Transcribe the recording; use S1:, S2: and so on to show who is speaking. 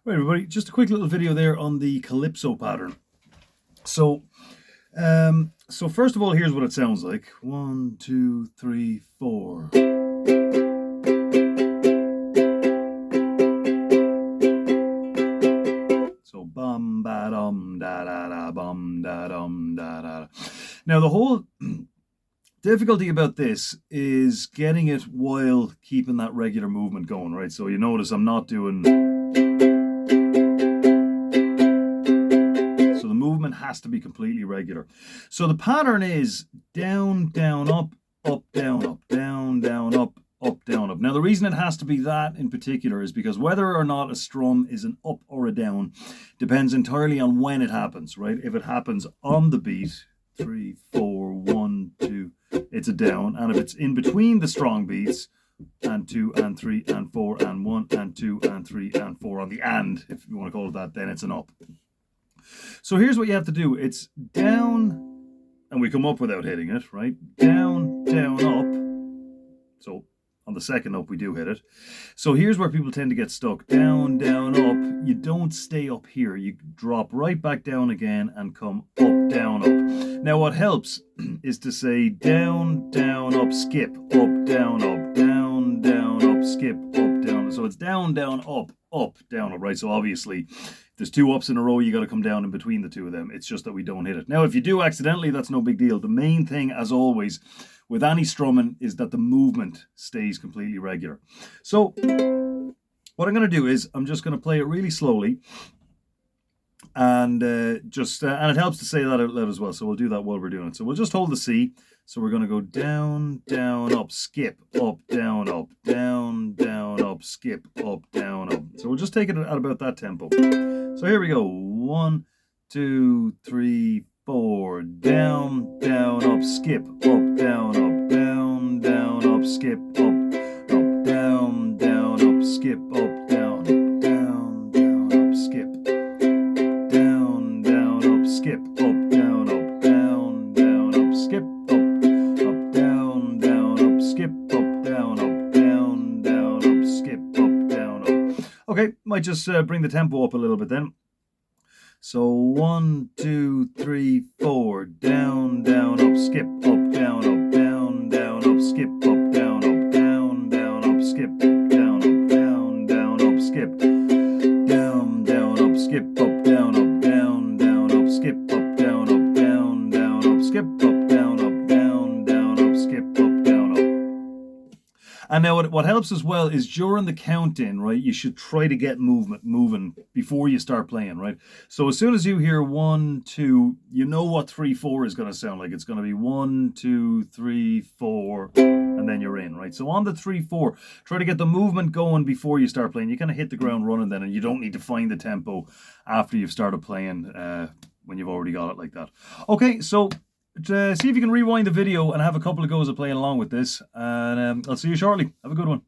S1: Right, everybody, just a quick little video there on the Calypso pattern. So, so first of all, here's what it sounds like. 1, 2, 3, 4. So bum ba dum da da da bum da dum da da. Now the whole difficulty about this is getting it while keeping that regular movement going, right? So you notice I'm not doing. So the movement has to be completely regular. So the pattern is down, down, up, down, up, down, down, up, down, up. Now the reason it has to be that in particular is because whether or not a strum is an up or a down depends entirely on when it happens, right? If it happens on the beat, 3, 4, 1, 2, it's a down. And if it's in between the strong beats, and 2 and 3 and 4 and 1 and 2 and 3 and 4 on the and, if you want to call it that, then it's an up. So here's what you have to do. It's down, and we come up without hitting it, right? Down, down, up. So on the second up, we do hit it. So here's where people tend to get stuck. Down, down, up. You don't stay up here. You drop right back down again and come up, down, up. Now what helps is to say down, down, up, skip, up, down, up, skip, up, down. So it's down, down, up, down, up, right? So obviously, if there's 2 ups in a row, you got to come down in between the 2 of them. It's just that we don't hit it. Now, if you do accidentally, that's no big deal. The main thing, as always, with any strumming is that the movement stays completely regular. So what I'm going to do is I'm just going to play it really slowly. And and it helps to say that out loud as well. So we'll do that while we're doing it. So we'll just hold the C. So we're going to go down, down, up, skip, up, down, up, skip, up, down, up. So we'll just take it at about that tempo. So here we go. 1, 2, 3, 4. Down, down, up, skip, up, down, up, skip, up, down, up, skip, up, down, up, skip, down, up, skip, up, down, up, skip, up, down, up, skip, up, down, up, skip, up, down, up. Okay, might just bring the tempo up a little bit then. So 1, 2, 3, 4. Down, down, up, skip, up, down, up, skip, up, down, up, skip, down, up, skip, down, up, skip, up, down, up, skip, up, down, up, skip, up, down, up, skip, up, down, up. And now what helps as well is during the count-in, right, you should try to get moving before you start playing, right? So as soon as you hear 1, 2, you know what 3, 4 is going to sound like. It's going to be 1, 2, 3, 4, and then you're in, right? So on the 3, 4, try to get the movement going before you start playing. You kind of hit the ground running then, and you don't need to find the tempo after you've started playing when you've already got it like that. Okay, so see if you can rewind the video and have a couple of goes of playing along with this. And I'll see you shortly. Have a good one.